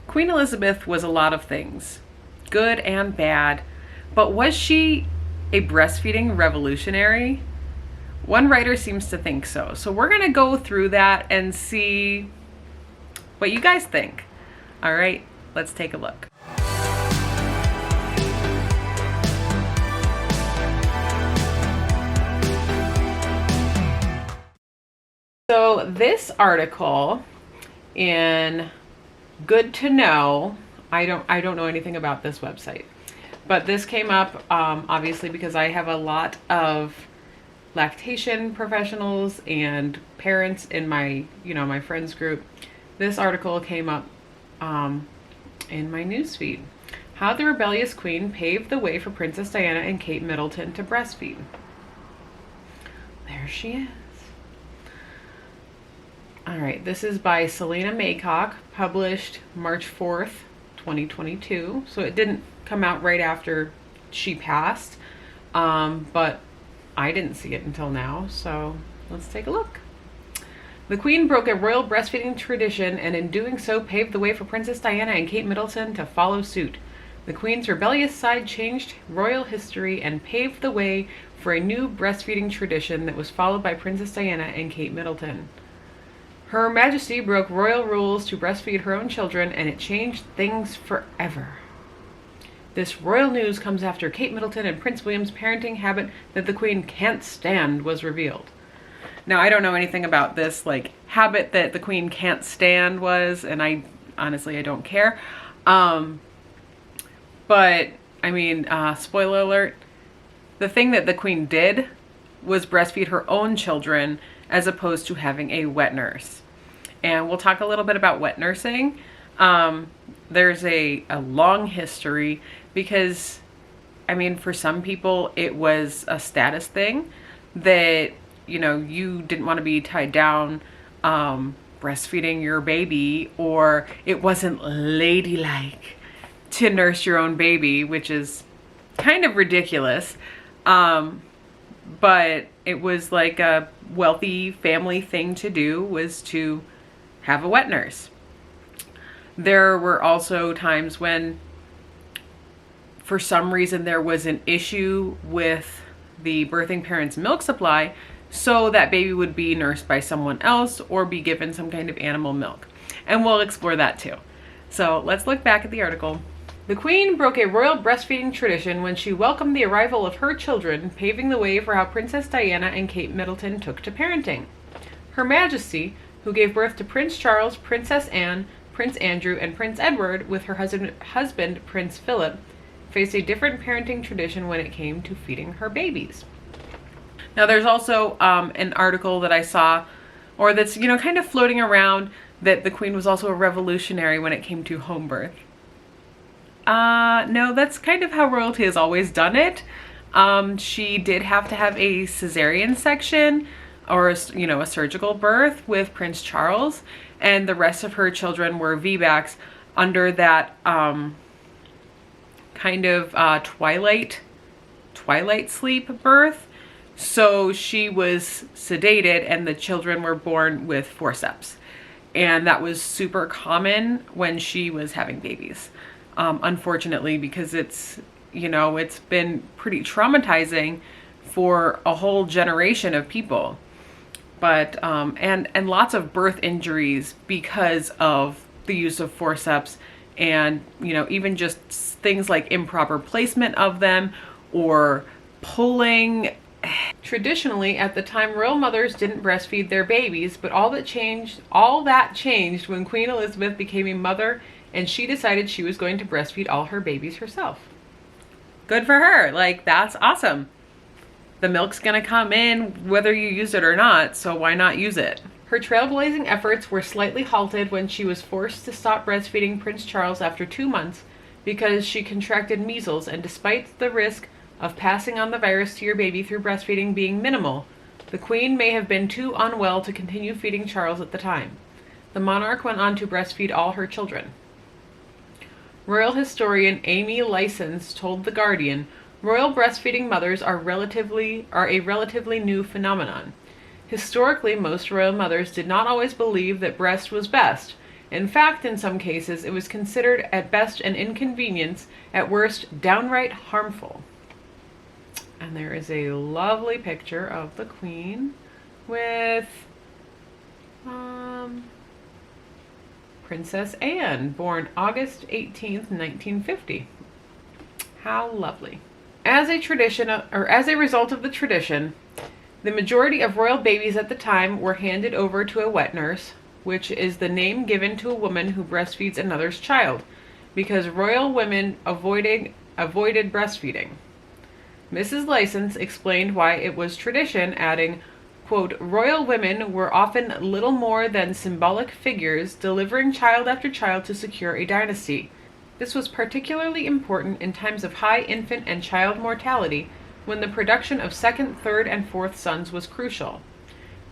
Queen Elizabeth was a lot of things, good and bad, but was she a breastfeeding revolutionary? One writer seems to think so. So we're going to go through that and see what you guys think. All right, let's take a look. So this article in Good to Know, I don't know anything about this website, but this came up obviously because I have a lot of lactation professionals and parents in my my friends group. This article came up in my newsfeed. How the rebellious queen paved the way for Princess Diana and Kate Middleton to breastfeed. There she is. All right, this is by Selena Maycock, published March 4th, 2022. So it didn't come out right after she passed, but I didn't see it until now, so let's take a look. The Queen broke a royal breastfeeding tradition and in doing so paved the way for Princess Diana and Kate Middleton to follow suit. The Queen's rebellious side changed royal history and paved the way for a new breastfeeding tradition that was followed by Princess Diana and Kate Middleton. Her Majesty broke royal rules to breastfeed her own children, and it changed things forever. This royal news comes after Kate Middleton and Prince William's parenting habit that the Queen can't stand was revealed. Now, I don't know anything about this, habit that the Queen can't stand was, and I honestly don't care. But, I mean, spoiler alert, the thing that the Queen did was breastfeed her own children as opposed to having a wet nurse. And we'll talk a little bit about wet nursing. There's a long history because, I mean, for some people it was a status thing that, you didn't want to be tied down breastfeeding your baby, or it wasn't ladylike to nurse your own baby, which is kind of ridiculous. But it was like a wealthy family thing to do, was to have a wet nurse. There were also times when, for some reason, there was an issue with the birthing parent's milk supply, so that baby would be nursed by someone else or be given some kind of animal milk. And we'll explore that too. So let's look back at the article. The Queen broke a royal breastfeeding tradition when she welcomed the arrival of her children, paving the way for how Princess Diana and Kate Middleton took to parenting. Her Majesty, who gave birth to Prince Charles, Princess Anne, Prince Andrew, and Prince Edward with her husband Prince Philip, faced a different parenting tradition when it came to feeding her babies. Now, there's also an article that I saw, or that's, kind of floating around, that the Queen was also a revolutionary when it came to home birth. No, that's kind of how royalty has always done it. She did have to have a cesarean section, or, a surgical birth with Prince Charles, and the rest of her children were VBACs under that kind of twilight sleep birth. So she was sedated and the children were born with forceps. And that was super common when she was having babies. Unfortunately, because it's been pretty traumatizing for a whole generation of people. But, and lots of birth injuries because of the use of forceps, and, even just things like improper placement of them or pulling. Traditionally, at the time, royal mothers didn't breastfeed their babies, but all that changed when Queen Elizabeth became a mother and she decided she was going to breastfeed all her babies herself. Good for her. That's awesome. The milk's gonna come in whether you use it or not, so why not use it? Her trailblazing efforts were slightly halted when she was forced to stop breastfeeding Prince Charles after 2 months because she contracted measles, and despite the risk of passing on the virus to your baby through breastfeeding being minimal, the Queen may have been too unwell to continue feeding Charles at the time. The monarch went on to breastfeed all her children. Royal historian Amy License told The Guardian, "Royal breastfeeding mothers are a relatively new phenomenon. Historically, most royal mothers did not always believe that breast was best, In fact, in some cases, it was considered at best an inconvenience, at worst downright harmful. And there is a lovely picture of the Queen with Princess Anne, born August 18th, 1950. How lovely. As a tradition, or as a result of the tradition, the majority of royal babies at the time were handed over to a wet nurse, which is the name given to a woman who breastfeeds another's child, because royal women avoided breastfeeding. Mrs. License explained why it was tradition, adding, quote, royal women were often little more than symbolic figures delivering child after child to secure a dynasty. This was particularly important in times of high infant and child mortality, when the production of second, third, and fourth sons was crucial.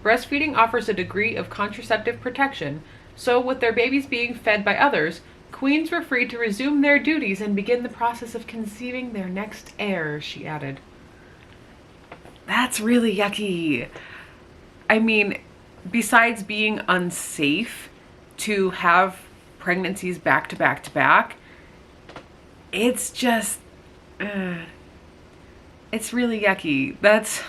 Breastfeeding offers a degree of contraceptive protection, so with their babies being fed by others, queens were free to resume their duties and begin the process of conceiving their next heir, she added. That's really yucky. I mean, besides being unsafe to have pregnancies back to back to back, it's just, it's really yucky. That's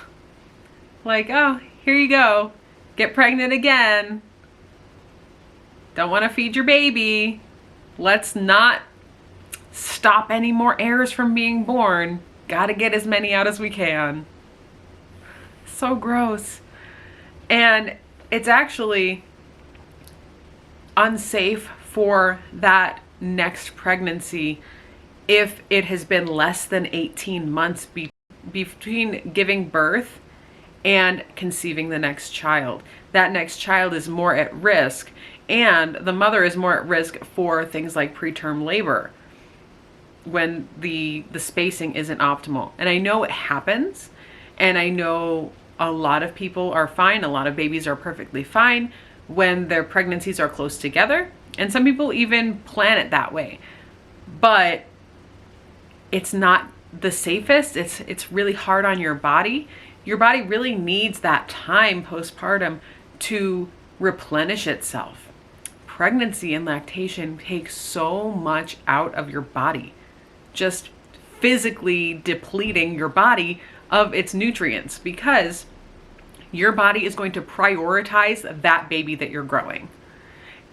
like, oh, here you go. Get pregnant again. Don't want to feed your baby. Let's not stop any more heirs from being born. Gotta get as many out as we can. So gross. And it's actually unsafe for that next pregnancy if it has been less than 18 months between giving birth and conceiving the next child. That next child is more at risk, and the mother is more at risk for things like preterm labor when the spacing isn't optimal. And I know it happens, and I know a lot of people are fine, a lot of babies are perfectly fine when their pregnancies are close together, and some people even plan it that way. But it's not the safest. It's really hard on your body. Your body really needs that time postpartum to replenish itself. Pregnancy and lactation take so much out of your body, just physically depleting your body of its nutrients, because your body is going to prioritize that baby that you're growing.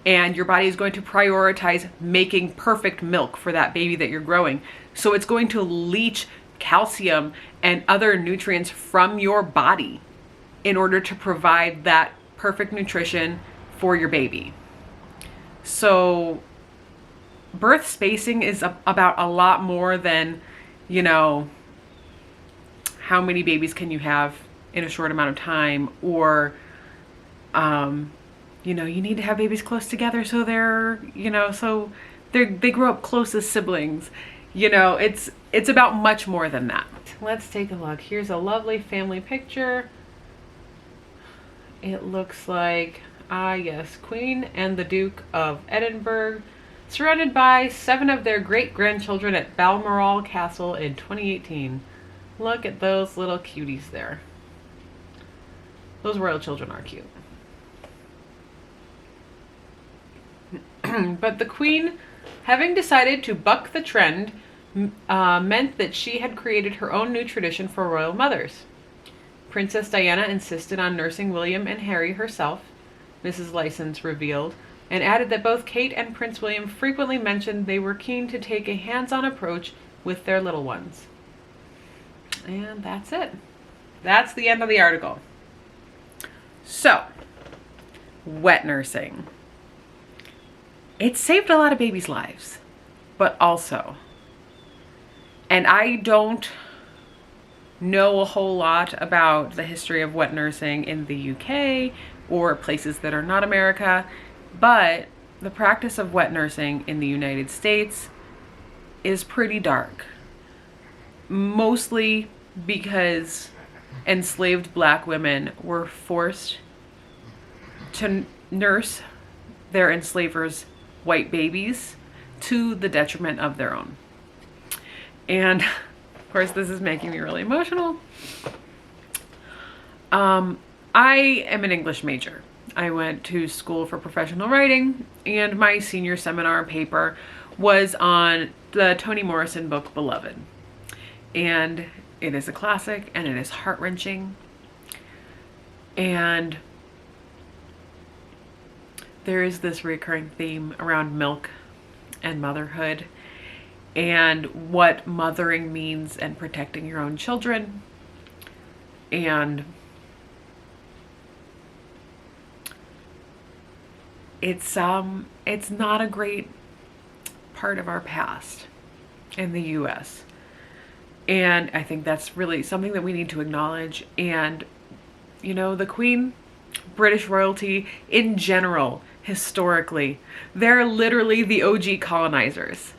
And your body is going to prioritize making perfect milk for that baby that you're growing. So it's going to leach calcium and other nutrients from your body in order to provide that perfect nutrition for your baby. So birth spacing is about a lot more than, you know, how many babies can you have in a short amount of time, or you know, you need to have babies close together so they're, you know, so they grow up close as siblings. You know, it's about much more than that. Let's take a look. Here's a lovely family picture. It looks like, yes, Queen and the Duke of Edinburgh, surrounded by 7 of their great-grandchildren at Balmoral Castle in 2018. Look at those little cuties there. Those royal children are cute. But the Queen, having decided to buck the trend, meant that she had created her own new tradition for royal mothers. Princess Diana insisted on nursing William and Harry herself, Mrs. License revealed, and added that both Kate and Prince William frequently mentioned they were keen to take a hands-on approach with their little ones. And that's it. That's the end of the article. So, wet nursing. It saved a lot of babies' lives, but also, and I don't know a whole lot about the history of wet nursing in the UK or places that are not America, but the practice of wet nursing in the United States is pretty dark. Mostly because enslaved black women were forced to nurse their enslavers' white babies to the detriment of their own. And of course, this is making me really emotional. I am an English major. I went to school for professional writing, and my senior seminar paper was on the Toni Morrison book, Beloved. And it is a classic, and it is heart-wrenching. And there is this recurring theme around milk and motherhood and what mothering means and protecting your own children. And it's not a great part of our past in the US. And I think that's really something that we need to acknowledge. And, you know, the Queen, British royalty in general, historically, they're literally the OG colonizers.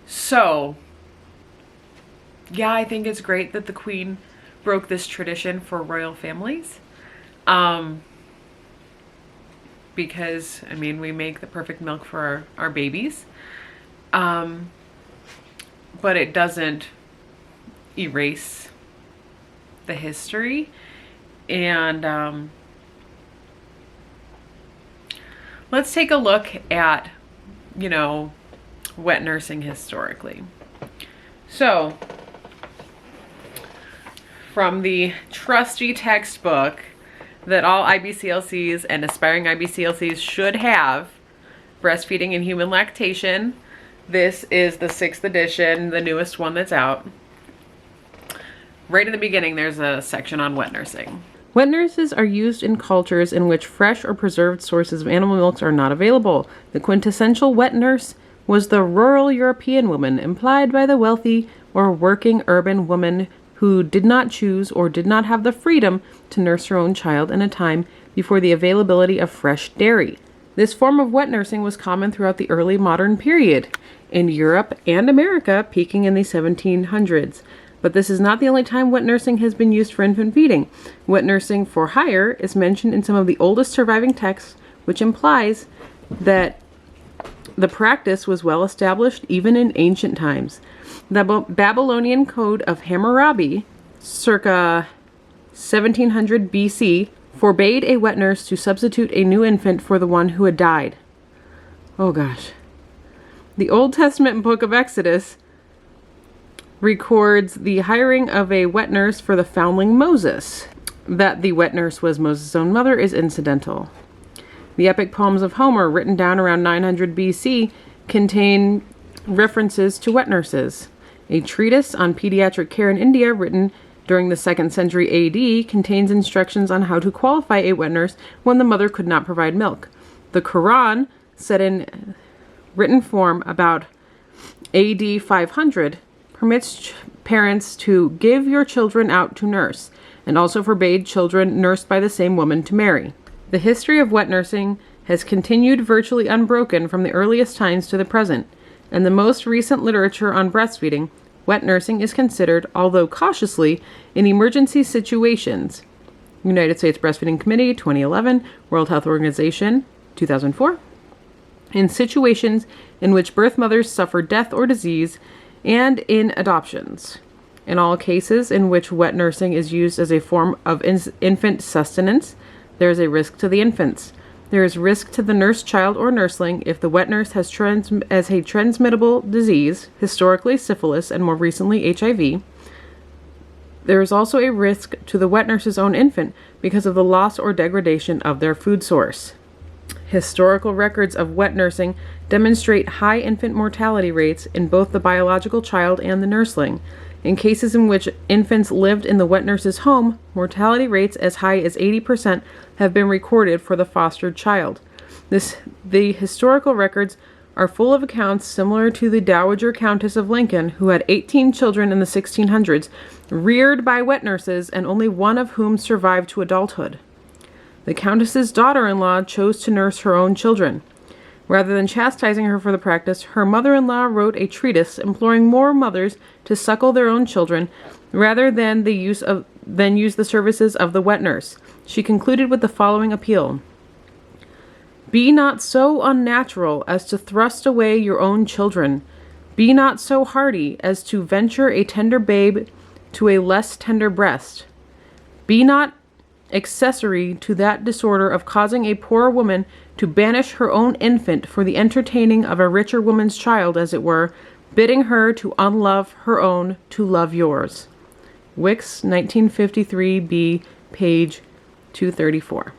So, yeah, I think it's great that the Queen broke this tradition for royal families. Because, I mean, we make the perfect milk for our babies. But it doesn't erase the history. And let's take a look at, you know, wet nursing historically. So, from the trusty textbook that all IBCLCs and aspiring IBCLCs should have, Breastfeeding and Human Lactation. This is the 6th edition, the newest one that's out. Right in the beginning, there's a section on wet nursing. Wet nurses are used in cultures in which fresh or preserved sources of animal milks are not available. The quintessential wet nurse was the rural European woman, implied by the wealthy or working urban woman who did not choose or did not have the freedom to nurse her own child in a time before the availability of fresh dairy. This form of wet nursing was common throughout the early modern period, in Europe and America, peaking in the 1700s. But this is not the only time wet nursing has been used for infant feeding. Wet nursing for hire is mentioned in some of the oldest surviving texts, which implies that the practice was well established even in ancient times. The Babylonian Code of Hammurabi, circa 1700 BC, forbade a wet nurse to substitute a new infant for the one who had died. Oh gosh. The Old Testament book of Exodus records the hiring of a wet nurse for the foundling Moses. That the wet nurse was Moses' own mother is incidental. The epic poems of Homer, written down around 900 BC, contain references to wet nurses. A treatise on pediatric care in India, written during the 2nd century AD, contains instructions on how to qualify a wet nurse when the mother could not provide milk. The Quran, said in written form about AD 500, permits parents to give your children out to nurse, and also forbade children nursed by the same woman to marry. The history of wet nursing has continued virtually unbroken from the earliest times to the present. In the most recent literature on breastfeeding, wet nursing is considered, although cautiously, in emergency situations. United States Breastfeeding Committee, 2011, World Health Organization, 2004. In situations in which birth mothers suffer death or disease, and in adoptions. In all cases in which wet nursing is used as a form of infant sustenance, there is a risk to the infants. There is risk to the nurse child or nursling if the wet nurse has a transmittable disease, historically syphilis and more recently HIV. There is also a risk to the wet nurse's own infant because of the loss or degradation of their food source. Historical records of wet nursing demonstrate high infant mortality rates in both the biological child and the nursling. In cases in which infants lived in the wet nurse's home, mortality rates as high as 80% have been recorded for the fostered child. The historical records are full of accounts similar to the Dowager Countess of Lincoln, who had 18 children in the 1600s, reared by wet nurses, and only one of whom survived to adulthood. The Countess's daughter-in-law chose to nurse her own children. Rather than chastising her for the practice, her mother-in-law wrote a treatise imploring more mothers to suckle their own children rather than use the services of the wet nurse. She concluded with the following appeal: "Be not so unnatural as to thrust away your own children. Be not so hardy as to venture a tender babe to a less tender breast. Be not accessory to that disorder of causing a poor woman to banish her own infant for the entertaining of a richer woman's child, as it were, bidding her to unlove her own, to love yours. Wicks, 1953b, page 234.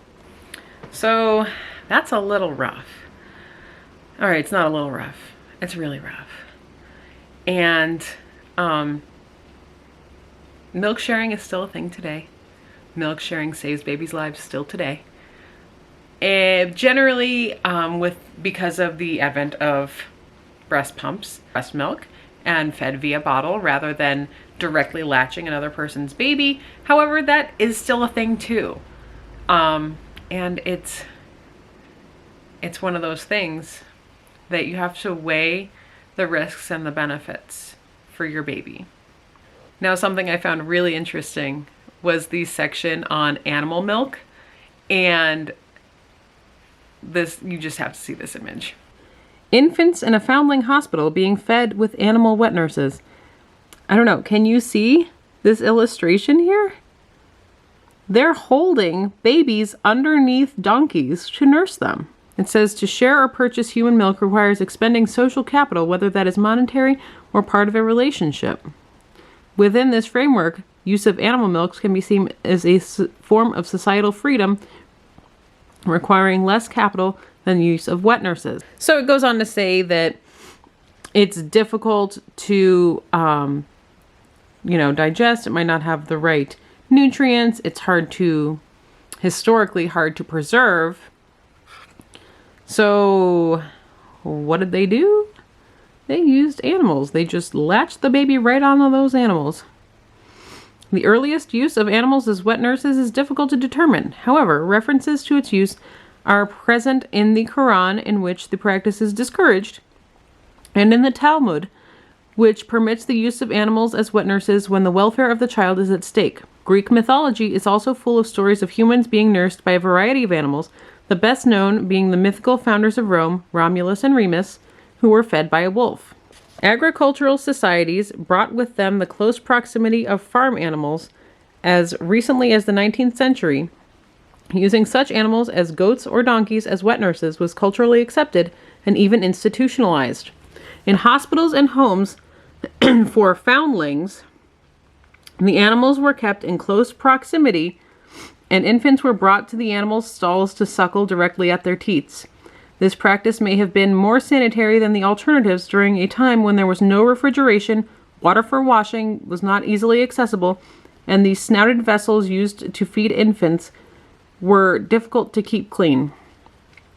So that's a little rough. All right, it's not a little rough. It's really rough. And milk sharing is still a thing today. Milk sharing saves babies' lives still today. And generally, because of the advent of breast pumps, breast milk, and fed via bottle rather than directly latching another person's baby. However, that is still a thing too. And it's one of those things that you have to weigh the risks and the benefits for your baby. Now, something I found really interesting was the section on animal milk, and this, you just have to see this image. Infants in a foundling hospital being fed with animal wet nurses. I don't know, can you see this illustration here? They're holding babies underneath donkeys to nurse them. It says to share or purchase human milk requires expending social capital, whether that is monetary or part of a relationship. Within this framework, use of animal milks can be seen as a form of societal freedom, requiring less capital than the use of wet nurses. So it goes on to say that it's difficult to, digest. It might not have the right nutrients. It's historically hard to preserve. So what did they do? They used animals. They just latched the baby right onto those animals. The earliest use of animals as wet nurses is difficult to determine. However, references to its use are present in the Quran, in which the practice is discouraged, and in the Talmud, which permits the use of animals as wet nurses when the welfare of the child is at stake. Greek mythology is also full of stories of humans being nursed by a variety of animals, the best known being the mythical founders of Rome, Romulus and Remus, who were fed by a wolf. Agricultural societies brought with them the close proximity of farm animals as recently as the 19th century. Using such animals as goats or donkeys as wet nurses was culturally accepted and even institutionalized. In hospitals and homes for foundlings, the animals were kept in close proximity, and infants were brought to the animals' stalls to suckle directly at their teats. This practice may have been more sanitary than the alternatives during a time when there was no refrigeration, water for washing was not easily accessible, and the snouted vessels used to feed infants were difficult to keep clean.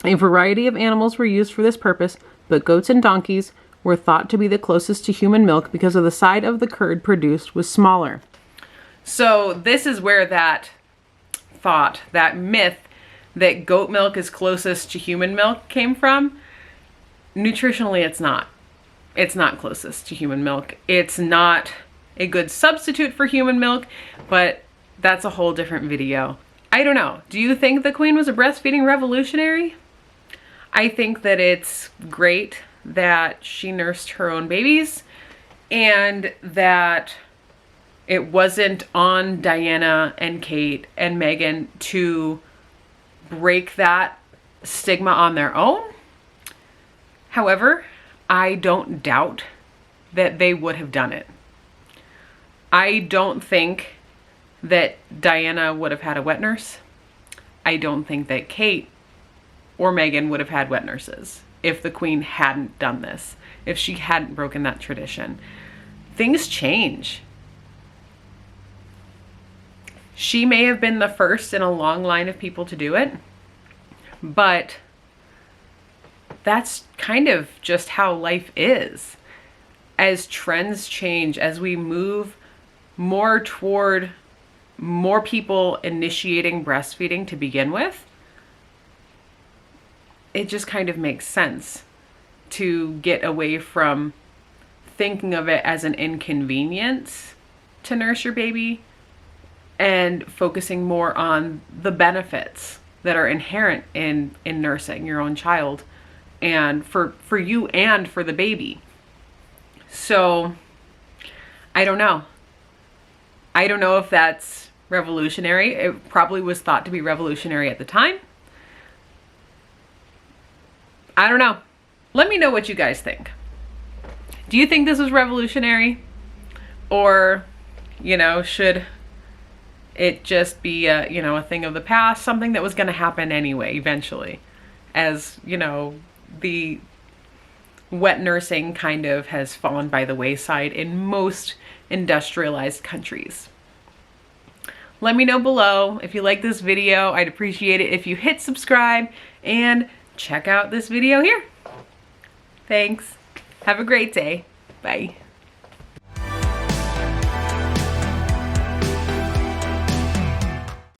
A variety of animals were used for this purpose, but goats and donkeys were thought to be the closest to human milk because of the side of the curd produced was smaller. So this is where that thought, that myth that goat milk is closest to human milk came from. Nutritionally, it's not. It's not closest to human milk. It's not a good substitute for human milk, but that's a whole different video. I don't know. Do you think the Queen was a breastfeeding revolutionary? I think that it's great that she nursed her own babies and that it wasn't on Diana and Kate and Meghan to break that stigma on their own. However, I don't doubt that they would have done it. I don't think that Diana would have had a wet nurse. I don't think that Kate or Meghan would have had wet nurses if the Queen hadn't done this, if she hadn't broken that tradition. Things change. She may have been the first in a long line of people to do it, but that's kind of just how life is. As trends change, as we move more toward more people initiating breastfeeding to begin with, it just kind of makes sense to get away from thinking of it as an inconvenience to nurse your baby and focusing more on the benefits that are inherent in nursing your own child, and for you and for the baby. So I don't know. I don't know if that's revolutionary. It probably was thought to be revolutionary at the time. I don't know. Let me know what you guys think. Do you think this was revolutionary? Or, you know, should it just be a, you know, a thing of the past, something that was going to happen anyway, eventually, as, you know, the wet nursing kind of has fallen by the wayside in most industrialized countries. Let me know below if you like this video. I'd appreciate it if you hit subscribe and check out this video here. Thanks. Have a great day. Bye.